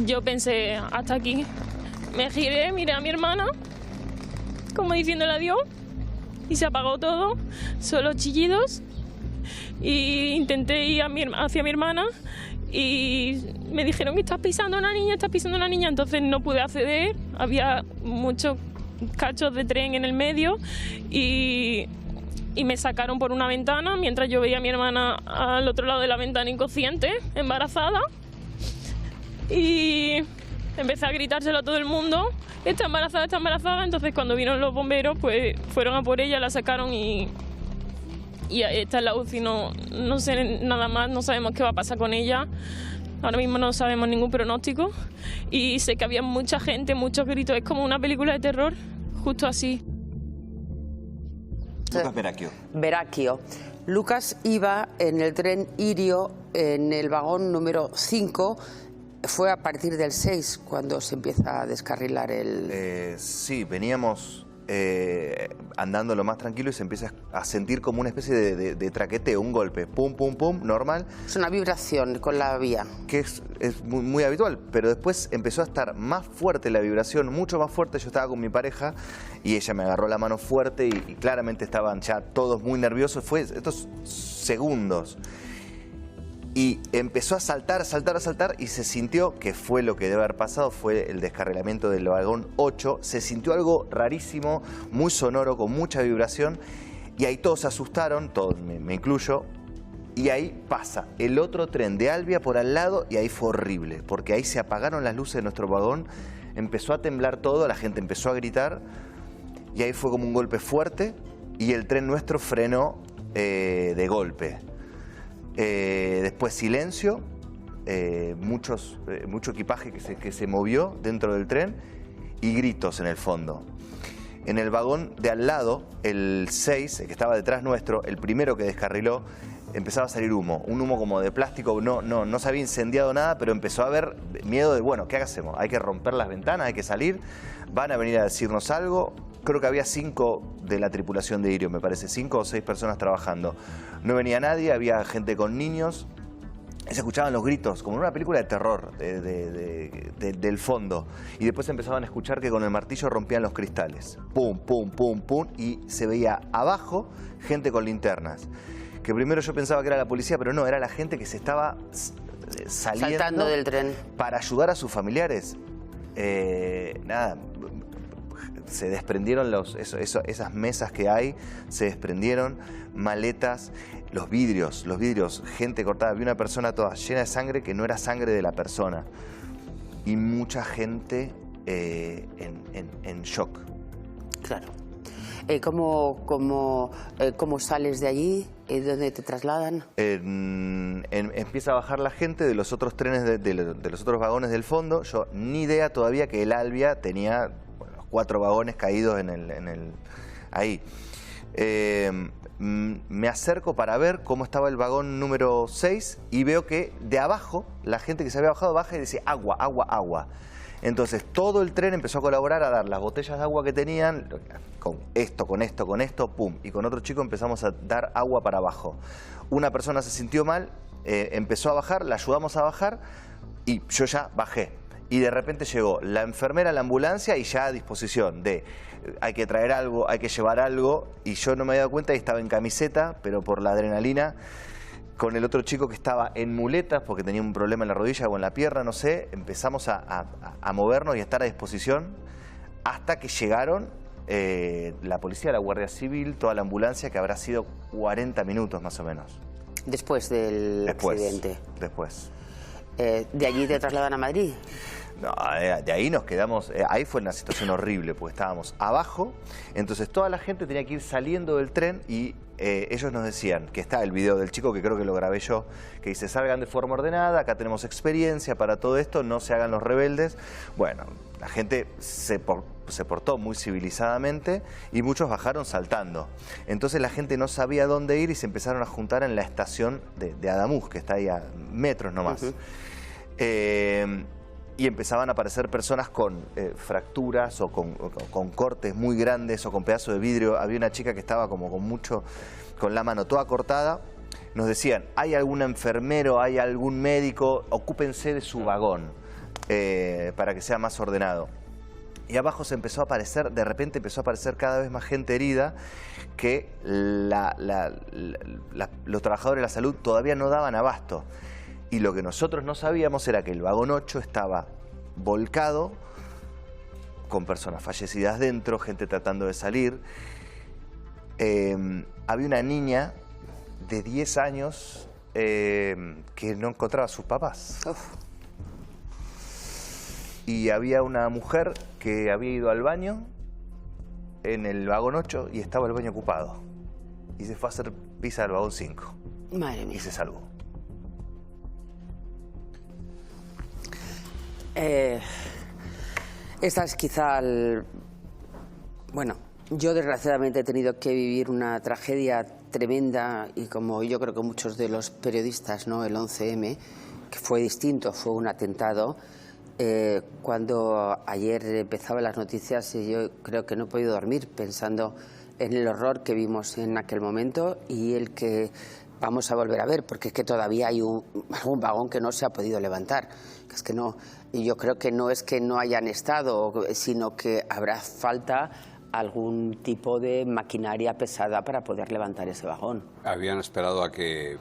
yo pensé, hasta aquí. Me giré, miré a mi hermana, como diciéndole adiós, y se apagó todo, solo chillidos. Y intenté ir hacia mi hermana y me dijeron que estás pisando a una niña, estás pisando a una niña. Entonces no pude acceder, había muchos cachos de tren en el medio y me sacaron por una ventana mientras yo veía a mi hermana al otro lado de la ventana inconsciente, embarazada. Y empecé a gritárselo a todo el mundo, está embarazada, está embarazada. Entonces cuando vieron los bomberos, pues fueron a por ella, la sacaron y está en la UCI, no sé nada más, no sabemos qué va a pasar con ella. Ahora mismo no sabemos ningún pronóstico y sé que había mucha gente, muchos gritos, es como una película de terror, justo así. Lucas Veracchio. Veracchio. Lucas iba en el tren Irio en el vagón número 5. Fue a partir del 6 cuando se empieza a descarrilar el... Sí, veníamos andando lo más tranquilo y se empieza a sentir como una especie de traqueteo, un golpe, pum, pum, pum, normal. Es una vibración con la vía. Que es muy, muy habitual, pero después empezó a estar más fuerte la vibración, mucho más fuerte. Yo estaba con mi pareja y ella me agarró la mano fuerte y claramente estaban ya todos muy nerviosos. Fue estos segundos. Y empezó a saltar y se sintió, que fue lo que debe haber pasado, fue el descarrilamiento del vagón 8. Se sintió algo rarísimo, muy sonoro, con mucha vibración. Y ahí todos se asustaron, todos, me incluyo. Y ahí pasa el otro tren de Albia por al lado y ahí fue horrible. Porque ahí se apagaron las luces de nuestro vagón, empezó a temblar todo, la gente empezó a gritar. Y ahí fue como un golpe fuerte y el tren nuestro frenó de golpe. Después silencio, mucho equipaje que se movió dentro del tren y gritos en el fondo. En el vagón de al lado, el 6, el que estaba detrás nuestro, el primero que descarriló, empezaba a salir humo, un humo como de plástico, no se había incendiado nada, pero empezó a haber miedo de, bueno, ¿qué hacemos? Hay que romper las ventanas, hay que salir, van a venir a decirnos algo. Creo que había 5 de la tripulación de Irio, me parece, 5 o 6 personas trabajando. No venía nadie, había gente con niños. Se escuchaban los gritos, como en una película de terror del fondo. Y después empezaban a escuchar que con el martillo rompían los cristales. Pum, pum, pum, pum. Y se veía abajo gente con linternas. Que primero yo pensaba que era la policía, pero no, era la gente que se estaba saltando del tren para ayudar a sus familiares. Nada, se desprendieron esas mesas que hay, se desprendieron, maletas, los vidrios, gente cortada. Vi una persona toda llena de sangre que no era sangre de la persona. Y mucha gente en shock. Claro. ¿Cómo sales de allí? ¿Dónde te trasladan? Empieza a bajar la gente de los otros trenes, de los otros vagones del fondo. Yo ni idea todavía que el Albia tenía... los 4 vagones caídos ahí. Me acerco para ver cómo estaba el vagón número 6 y veo que de abajo, la gente que se había bajado baja y dice agua, agua, agua. Entonces todo el tren empezó a colaborar, a dar las botellas de agua que tenían, con esto, pum. Y con otro chico empezamos a dar agua para abajo. Una persona se sintió mal, empezó a bajar, la ayudamos a bajar y yo ya bajé. Y de repente llegó la enfermera, la ambulancia y ya a disposición de hay que traer algo, hay que llevar algo. Y yo no me había dado cuenta y estaba en camiseta, pero por la adrenalina, con el otro chico que estaba en muletas porque tenía un problema en la rodilla o en la pierna, no sé. Empezamos a movernos y a estar a disposición hasta que llegaron la policía, la Guardia Civil, toda la ambulancia, que habrá sido 40 minutos más o menos. Después del accidente. Después. ¿De allí te trasladan a Madrid? No, de ahí nos quedamos, ahí fue una situación horrible, porque estábamos abajo, entonces toda la gente tenía que ir saliendo del tren y ellos nos decían, que está el video del chico, que creo que lo grabé yo, que dice, salgan de forma ordenada, acá tenemos experiencia para todo esto, no se hagan los rebeldes. Bueno, la gente se portó muy civilizadamente y muchos bajaron saltando. Entonces la gente no sabía dónde ir y se empezaron a juntar en la estación de Adamuz, que está ahí a metros nomás. Y empezaban a aparecer personas con fracturas o con cortes muy grandes o con pedazos de vidrio. Había una chica que estaba como con la mano toda cortada. Nos decían, ¿hay algún enfermero, hay algún médico? Ocúpense de su vagón. para que sea más ordenado. Y abajo se empezó a aparecer, de repente empezó a aparecer cada vez más gente herida, que los trabajadores de la salud todavía no daban abasto. Y lo que nosotros no sabíamos era que el vagón 8 estaba volcado, con personas fallecidas dentro, gente tratando de salir. Había una niña de 10 años que no encontraba a sus papás. Uf. Y había una mujer que había ido al baño en el vagón 8 y estaba el baño ocupado. Y se fue a hacer pis al vagón 5. Madre mía. Y se salvó. Esta es quizá Bueno, yo desgraciadamente he tenido que vivir una tragedia tremenda y como yo creo que muchos de los periodistas, ¿no? El 11M, que fue distinto, fue un atentado. Cuando ayer empezaban las noticias, yo creo que no he podido dormir pensando en el horror que vimos en aquel momento y el que vamos a volver a ver, porque es que todavía hay algún vagón que no se ha podido levantar. Es que no, y yo creo que no es que no hayan estado, sino que habrá falta algún tipo de maquinaria pesada para poder levantar ese vagón. Habían esperado a que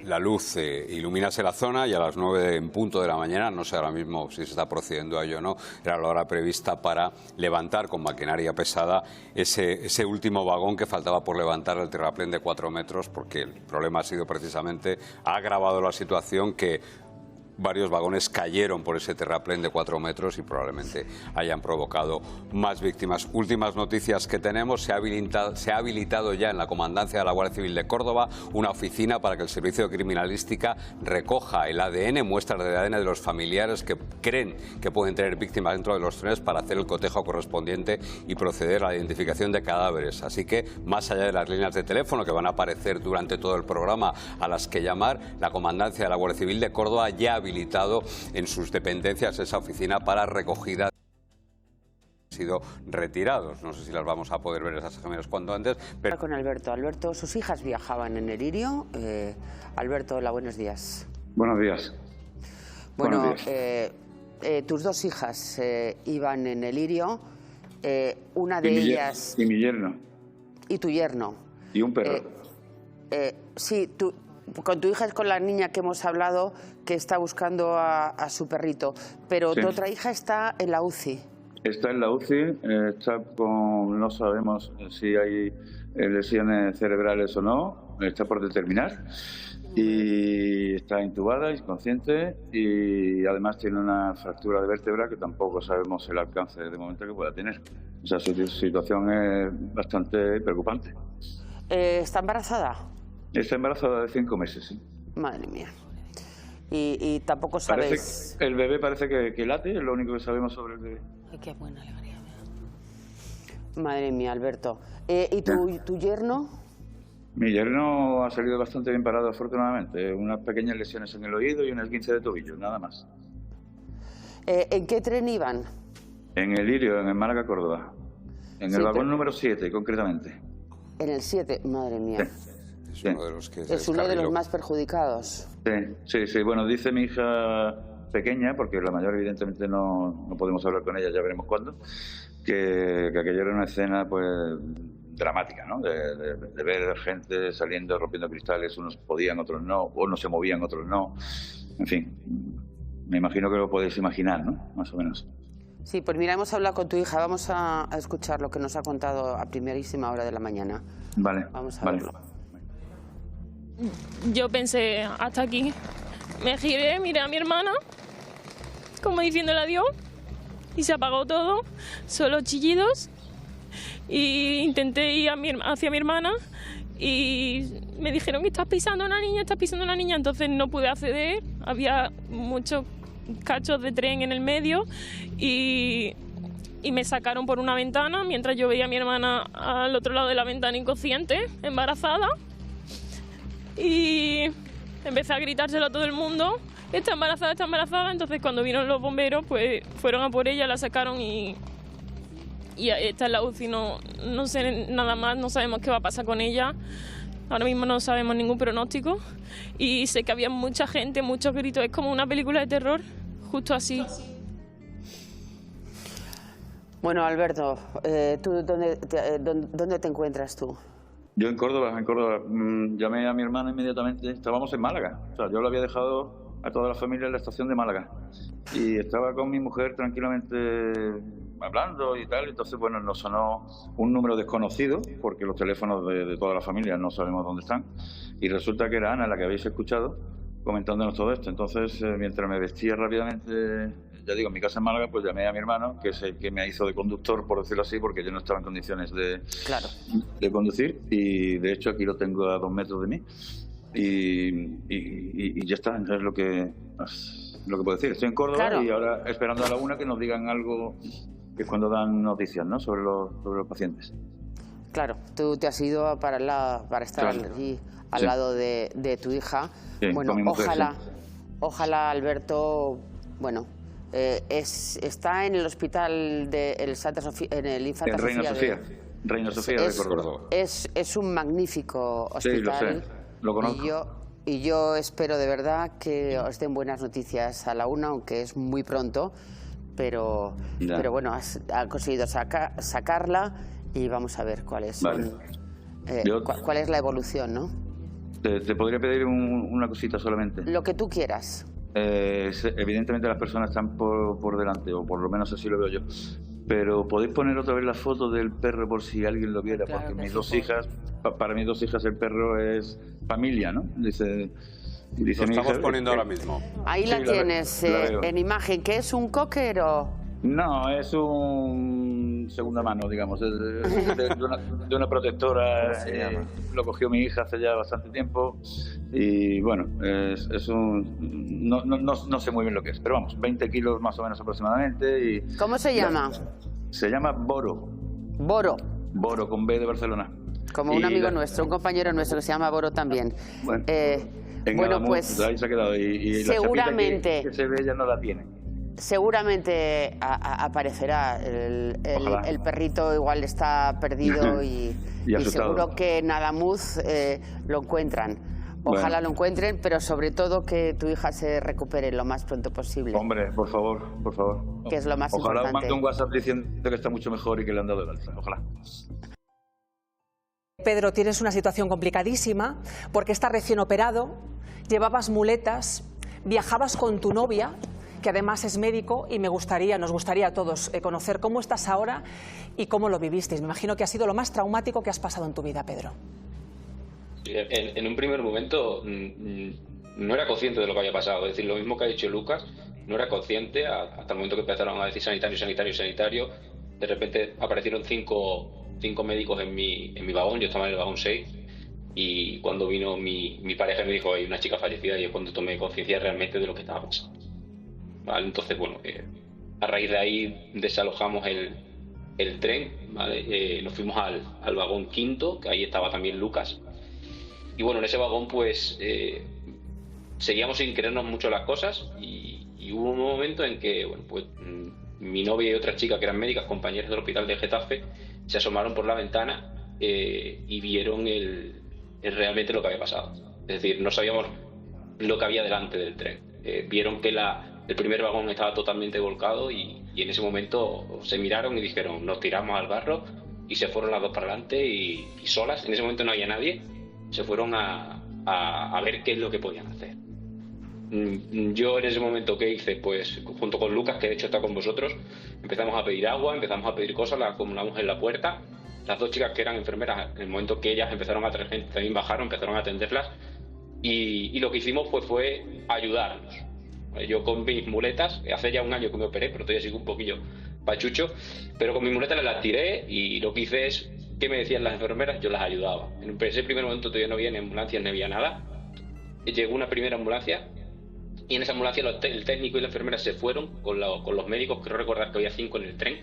la luz iluminase la zona y a las 9 en punto de la mañana, no sé ahora mismo si se está procediendo a ello o no, era la hora prevista para levantar con maquinaria pesada ese último vagón que faltaba por levantar, el terraplén de 4 metros, porque el problema ha sido precisamente, ha agravado la situación que varios vagones cayeron por ese terraplén de 4 metros y probablemente hayan provocado más víctimas. Últimas noticias que tenemos, se ha habilitado ya en la Comandancia de la Guardia Civil de Córdoba una oficina para que el Servicio de Criminalística recoja el ADN, muestras de ADN de los familiares que creen que pueden tener víctimas dentro de los trenes para hacer el cotejo correspondiente y proceder a la identificación de cadáveres. Así que, más allá de las líneas de teléfono que van a aparecer durante todo el programa a las que llamar, la Comandancia de la Guardia Civil de Córdoba ya ha habilitado en sus dependencias esa oficina para recogida sido retirados. No sé si las vamos a poder ver esas imágenes cuanto antes. Pero... Con Alberto. Alberto, sus hijas viajaban en el Irio. Alberto, hola, buenos días. Buenos días. Bueno, buenos días. Tus dos hijas iban en el Irio. Una de ellas... Y mi yerno. Y tu yerno. Y un perro. Sí, con tu hija es con la niña que hemos hablado, que está buscando a su perrito, pero sí. Tu otra hija está en la UCI. Está en la UCI, está con, no sabemos si hay lesiones cerebrales o no, está por determinar, y está intubada, inconsciente, y además tiene una fractura de vértebra que tampoco sabemos el alcance de momento que pueda tener. O sea, su situación es bastante preocupante. ¿Está embarazada? Está embarazada de 5 meses, sí. Madre mía. Y tampoco sabéis... El bebé parece que late, es lo único que sabemos sobre el bebé. Ay, qué buena alegría. Madre mía, Alberto. ¿Y tu yerno? Mi yerno ha salido bastante bien parado, afortunadamente. Unas pequeñas lesiones en el oído y un esguince de tobillo, nada más. ¿En qué tren iban? En el Irio, en el Málaga, Córdoba. En el vagón número 7, concretamente. En el 7, madre mía. Sí. Es uno de los que es uno de los más perjudicados. Sí. Bueno, dice mi hija pequeña, porque la mayor evidentemente no podemos hablar con ella, ya veremos cuándo, que aquello era una escena pues dramática, ¿no? De ver gente saliendo, rompiendo cristales, unos podían, otros no, unos se movían, otros no. En fin, me imagino que lo podéis imaginar, ¿no? Más o menos. Sí, pues mira, hemos hablado con tu hija, vamos a escuchar lo que nos ha contado a primerísima hora de la mañana. Vale. Vamos a verlo. Yo pensé, hasta aquí. Me giré, miré a mi hermana, como diciéndole adiós, y se apagó todo, solo chillidos. Y intenté ir hacia mi hermana y me dijeron que estás pisando a una niña, entonces no pude acceder. Había muchos cachos de tren en el medio y me sacaron por una ventana mientras yo veía a mi hermana al otro lado de la ventana inconsciente, embarazada. Y empecé a gritárselo a todo el mundo, está embarazada, entonces cuando vinieron los bomberos pues fueron a por ella, la sacaron y está en la UCI, no sé nada más, no sabemos qué va a pasar con ella, ahora mismo no sabemos ningún pronóstico y sé que había mucha gente, muchos gritos, es como una película de terror, justo así. Bueno, Alberto, ¿tú dónde te encuentras tú? Yo en Córdoba. Llamé a mi hermano inmediatamente. Estábamos en Málaga. O sea, yo lo había dejado a toda la familia en la estación de Málaga. Y estaba con mi mujer tranquilamente hablando y tal. Entonces, bueno, nos sonó un número desconocido, porque los teléfonos de toda la familia no sabemos dónde están. Y resulta que era Ana, la que habéis escuchado, comentándonos todo esto. Entonces, mientras me vestía rápidamente, ya digo, en mi casa en Málaga, pues llamé a mi hermano, que es el que me hizo de conductor, por decirlo así, porque yo no estaba en condiciones de conducir. Y de hecho aquí lo tengo a 2 metros de mí. Y ya está, es lo que puedo decir. Estoy en Córdoba y ahora esperando a la 1 que nos digan algo, que es cuando dan noticias, ¿no?, sobre los pacientes. Claro, tú te has ido para estar allí al lado de tu hija. Sí, bueno, con mi mujer, ojalá Alberto, bueno, está en el hospital de Santa Sofía, en el Infanta Sofía. Reina Sofía de Córdoba. Es un magnífico hospital. Sí, lo sé, lo conozco. Y yo espero de verdad que os den buenas noticias a la 1, aunque es muy pronto, pero bueno, has conseguido sacarla y vamos a ver cuál es cuál es la evolución, ¿no? Te podría pedir una cosita solamente. Lo que tú quieras. Evidentemente las personas están por delante, o por lo menos así lo veo yo. Pero podéis poner otra vez la foto del perro por si alguien lo viera, porque mis 2 hijas, para mis 2 hijas el perro es familia, ¿no? Dice lo estamos poniendo ahora mismo. Ahí la tienes en imagen. ¿Qué es, un cocker o...? No, es un segunda mano, digamos, de una protectora. Lo cogió mi hija hace ya bastante tiempo y bueno, es un... No sé muy bien lo que es, pero vamos, 20 kilos más o menos aproximadamente. Y ¿cómo se llama? Se llama Boro. Boro. Boro, con B de Barcelona. Como un amigo nuestro, un compañero nuestro que se llama Boro también. Bueno, pues ahí se ha quedado y seguramente la chapita que se ve ya no la tiene. Seguramente aparecerá. El perrito igual está perdido y seguro que Nadamuz lo encuentran. Ojalá lo encuentren, pero sobre todo que tu hija se recupere lo más pronto posible. Hombre, por favor. Que es lo más importante. Ojalá mande un WhatsApp diciendo que está mucho mejor y que le han dado el alta. Ojalá. Pedro, tienes una situación complicadísima porque estás recién operado, llevabas muletas, viajabas con tu novia, que además es médico, y nos gustaría a todos conocer cómo estás ahora y cómo lo vivisteis. Me imagino que ha sido lo más traumático que has pasado en tu vida, Pedro. En un primer momento no era consciente de lo que había pasado. Es decir, lo mismo que ha dicho Lucas, no era consciente hasta el momento que empezaron a decir sanitario. De repente aparecieron cinco médicos en mi vagón. Yo estaba en el vagón 6 y cuando vino mi pareja me dijo: hay una chica fallecida, y es cuando tomé conciencia realmente de lo que estaba pasando. ¿Vale? Entonces, bueno, a raíz de ahí desalojamos el tren, ¿vale? Nos fuimos al vagón 5, que ahí estaba también Lucas. Y bueno, en ese vagón pues seguíamos sin creernos mucho las cosas y hubo un momento en que, bueno, pues mi novia y otra chica que eran médicas, compañeras del hospital de Getafe, se asomaron por la ventana y vieron realmente lo que había pasado. Es decir, no sabíamos lo que había delante del tren. Vieron que el primer vagón estaba totalmente volcado y en ese momento se miraron y dijeron: nos tiramos al barro, y se fueron las dos para adelante y solas. En ese momento no había nadie. Se fueron a ver qué es lo que podían hacer. Yo en ese momento, ¿qué hice? Pues junto con Lucas, que de hecho está con vosotros, empezamos a pedir agua, empezamos a pedir cosas, las acumulamos en la puerta. Las dos chicas que eran enfermeras, en el momento que ellas empezaron a traer gente, también bajaron, empezaron a atenderlas y lo que hicimos pues fue ayudarnos. Yo con mis muletas, hace ya un año que me operé, pero todavía sigo un poquillo pachucho, pero con mis muletas las tiré y lo que hice es, ¿qué me decían las enfermeras? Yo las ayudaba. En ese primer momento todavía no había ni ambulancias, ni había nada. Llegó una primera ambulancia y en esa ambulancia el técnico y la enfermera se fueron con los médicos. Creo recordar que había 5 en el tren.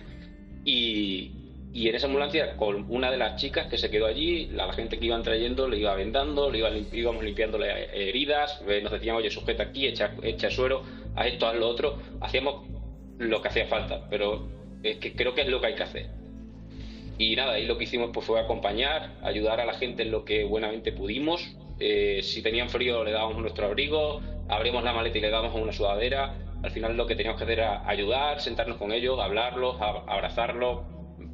Y en esa ambulancia, con una de las chicas que se quedó allí, la gente que iban trayendo le iba vendando, íbamos limpiando las heridas, nos decían: oye, sujeta aquí, echa suero, haz esto, haz lo otro. Hacíamos lo que hacía falta, pero es que creo que es lo que hay que hacer. Y nada, ahí lo que hicimos pues fue acompañar, ayudar a la gente en lo que buenamente pudimos. Si tenían frío le dábamos nuestro abrigo, abrimos la maleta y le dábamos una sudadera. al final lo que teníamos que hacer era ayudar, sentarnos con ellos, hablarlos, abrazarlos,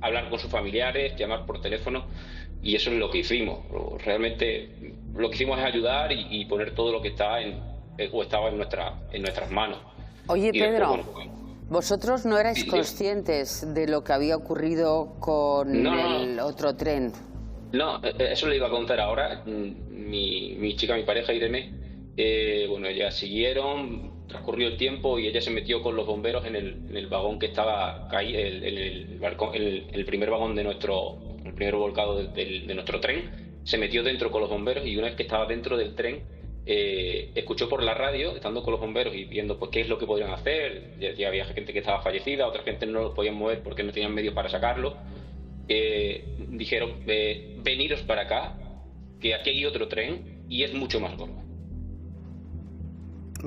hablar con sus familiares, llamar por teléfono, y eso es lo que hicimos. Realmente lo que hicimos es ayudar y poner todo lo que estaba en nuestras manos. Oye, Y Pedro, después, bueno, vosotros no erais Sí, sí. conscientes de lo que había ocurrido con No. el otro tren. No, eso le iba a contar ahora. Mi chica, mi pareja Irene, bueno, ellas siguieron, transcurrió el tiempo y ella se metió con los bomberos en el vagón que estaba caído, el primer vagón el primer volcado de nuestro tren. Se metió dentro con los bomberos y una vez que estaba dentro del tren, escuchó por la radio, estando con los bomberos y viendo pues qué es lo que podrían hacer. Ya había gente que estaba fallecida, otra gente no lo podían mover porque no tenían medios para sacarlo. Dijeron, veniros para acá, que aquí hay otro tren y es mucho más gordo.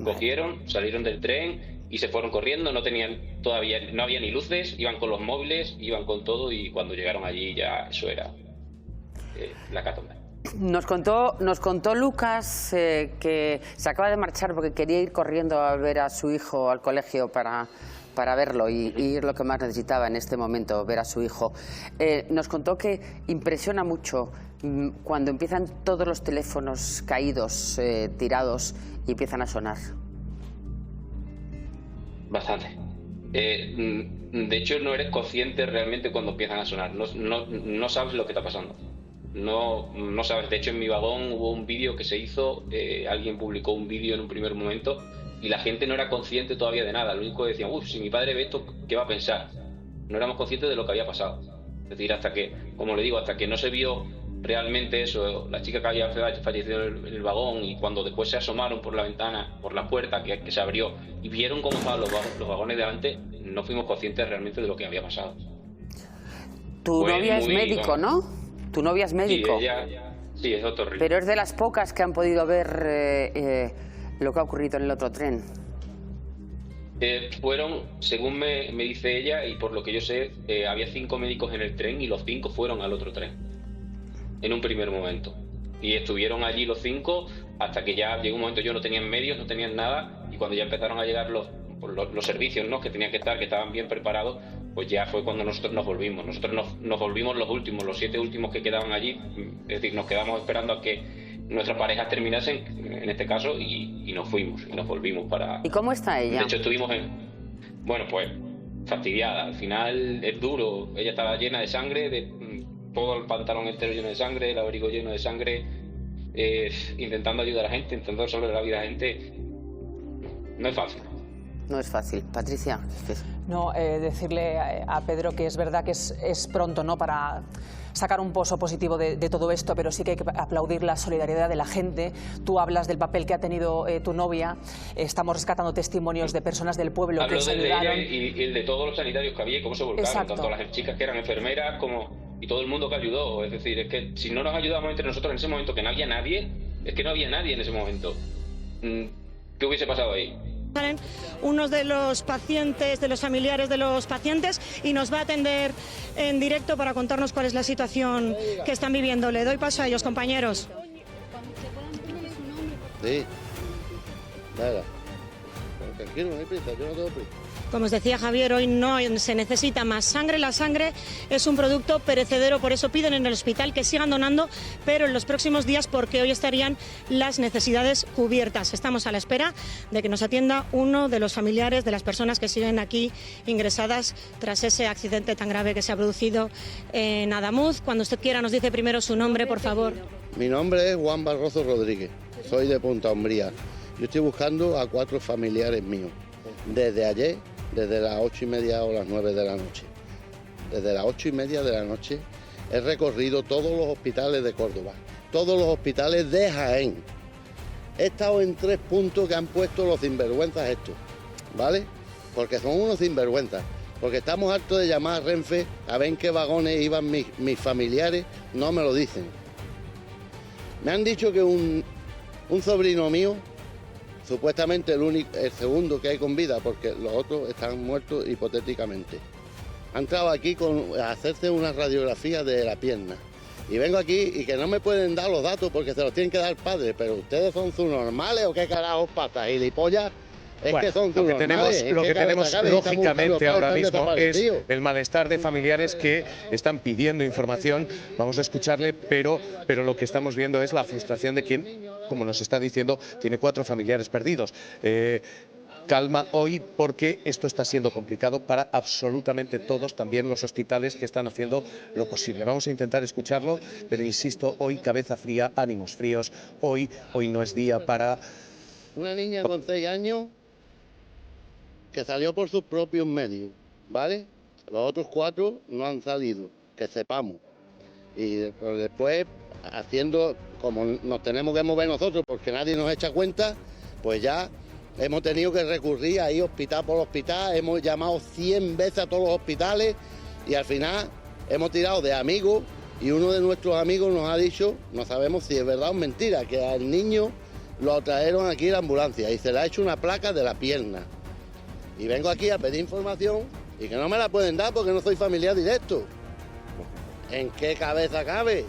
Cogieron, salieron del tren y se fueron corriendo, no había ni luces, iban con los móviles, iban con todo, y cuando llegaron allí ya eso era la catombe. Nos contó Lucas que se acaba de marchar porque quería ir corriendo a ver a su hijo al colegio para verlo y es lo que más necesitaba en este momento, ver a su hijo. Nos contó que impresiona mucho cuando empiezan todos los teléfonos caídos, tirados, y empiezan a sonar. Bastante. De hecho, no eres consciente realmente cuando empiezan a sonar. No sabes lo que está pasando. No sabes. De hecho, en mi vagón hubo un vídeo que se hizo, alguien publicó un vídeo en un primer momento y la gente no era consciente todavía de nada. Lo único que decían, si mi padre ve esto, ¿qué va a pensar? No éramos conscientes de lo que había pasado. Es decir, hasta que, como le digo, hasta que no se vio realmente eso, la chica que había fallecido en el vagón, y cuando después se asomaron por la ventana, por la puerta que se abrió y vieron cómo estaban los vagones delante, no fuimos conscientes realmente de lo que había pasado. Tu novia es médico, ¿no? Tu novia es médico. Sí, es doctor. Pero es de las pocas que han podido ver lo que ha ocurrido en el otro tren. Fueron, según me dice ella, y por lo que yo sé, había 5 médicos en el tren y los 5 fueron al otro tren, en un primer momento. Y estuvieron allí los 5 hasta que ya llegó un momento, yo no tenían medios, no tenían nada, y cuando ya empezaron a llegar los servicios, ¿no?, que tenían que estar, que estaban bien preparados, pues ya fue cuando nosotros nos volvimos. Nosotros nos volvimos los últimos, los 7 últimos que quedaban allí, es decir, nos quedamos esperando a que nuestras parejas terminasen, en este caso, y nos fuimos, y nos volvimos para... ¿Y cómo está ella? De hecho, estuvimos bueno, pues, fastidiada. Al final es duro. Ella estaba llena de sangre, todo el pantalón entero lleno de sangre, el abrigo lleno de sangre, intentando ayudar a la gente, intentando salvar la vida a la gente. No es fácil. No es fácil. Patricia. No, decirle a Pedro que es verdad que es pronto, ¿no?, para sacar un pozo positivo de todo esto, pero sí que hay que aplaudir la solidaridad de la gente. Tú hablas del papel que ha tenido tu novia. Estamos rescatando testimonios de personas del pueblo que se ayudaron. Ella y el de todos los sanitarios que había y cómo se volcaron. Exacto. Tanto las chicas que eran enfermeras y todo el mundo que ayudó. Es decir, es que si no nos ayudamos entre nosotros en ese momento, que no había nadie, es que no había nadie en ese momento. ¿Qué hubiese pasado ahí? Uno de los pacientes, de los familiares de los pacientes, y nos va a atender en directo para contarnos cuál es la situación que están viviendo. Le doy paso a ellos, compañeros. Sí, nada. Tranquilo, no hay prisa, yo no tengo prisa. Como os decía Javier, hoy no se necesita más sangre. La sangre es un producto perecedero, por eso piden en el hospital que sigan donando, pero en los próximos días, porque hoy estarían las necesidades cubiertas. Estamos a la espera de que nos atienda uno de los familiares de las personas que siguen aquí ingresadas tras ese accidente tan grave que se ha producido en Adamuz. Cuando usted quiera, nos dice primero su nombre, por favor. Mi nombre es Juan Barroso Rodríguez, soy de Punta Umbría. Yo estoy buscando a 4 familiares míos. Desde ayer, desde las 8:30 o las 9 de la noche. Desde las 8:30 de la noche he recorrido todos los hospitales de Córdoba, todos los hospitales de Jaén. He estado en 3 puntos que han puesto los sinvergüenzas estos, ¿vale? Porque son unos sinvergüenzas. Porque estamos hartos de llamar a Renfe a ver en qué vagones iban mis familiares, no me lo dicen. Me han dicho que un sobrino mío, supuestamente el segundo que hay con vida, porque los otros están muertos hipotéticamente, ha entrado aquí a hacerse una radiografía de la pierna. Y vengo aquí y que no me pueden dar los datos porque se los tienen que dar el padre. Pero ustedes son subnormales o qué carajo pasa, gilipollas. Es Bueno, que son lo que tenemos, lógicamente ahora mismo es el malestar de familiares que están pidiendo información. Vamos a escucharle, pero lo que estamos viendo es la frustración de quien, como nos está diciendo, tiene 4 familiares perdidos. Calma hoy porque esto está siendo complicado para absolutamente todos, también los hospitales que están haciendo lo posible. Vamos a intentar escucharlo, pero insisto, hoy cabeza fría, ánimos fríos, hoy no es día para... Una niña con 6 años que salió por sus propios medios, ¿vale? Los otros 4 no han salido, que sepamos. Y después, haciendo como nos tenemos que mover nosotros porque nadie nos echa cuenta, pues ya hemos tenido que recurrir ahí hospital por hospital, hemos llamado 100 veces a todos los hospitales y al final hemos tirado de amigos y uno de nuestros amigos nos ha dicho, no sabemos si es verdad o mentira, que al niño lo trajeron aquí en la ambulancia y se le ha hecho una placa de la pierna. Y vengo aquí a pedir información y que no me la pueden dar porque no soy familiar directo. ¿En qué cabeza cabe?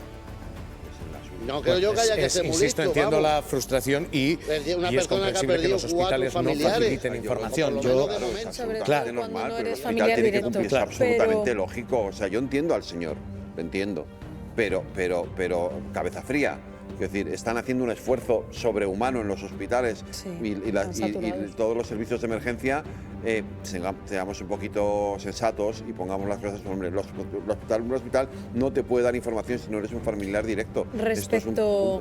No creo yo que haya que ser muy insisto, listo, entiendo vamos. la frustración y Una es persona que ha comprensible que perdido los 4 hospitales no familiares. faciliten información. Sobre claro, todo cuando no eres el hospital familiar tiene que directo. cumplir, es absolutamente lógico. O sea, yo entiendo al señor, lo entiendo, pero cabeza fría. Es decir, están haciendo un esfuerzo sobrehumano en los hospitales y todos los servicios de emergencia. Seamos un poquito sensatos y pongamos las cosas. Hombre, un hospital no te puede dar información si no eres un familiar directo. Respecto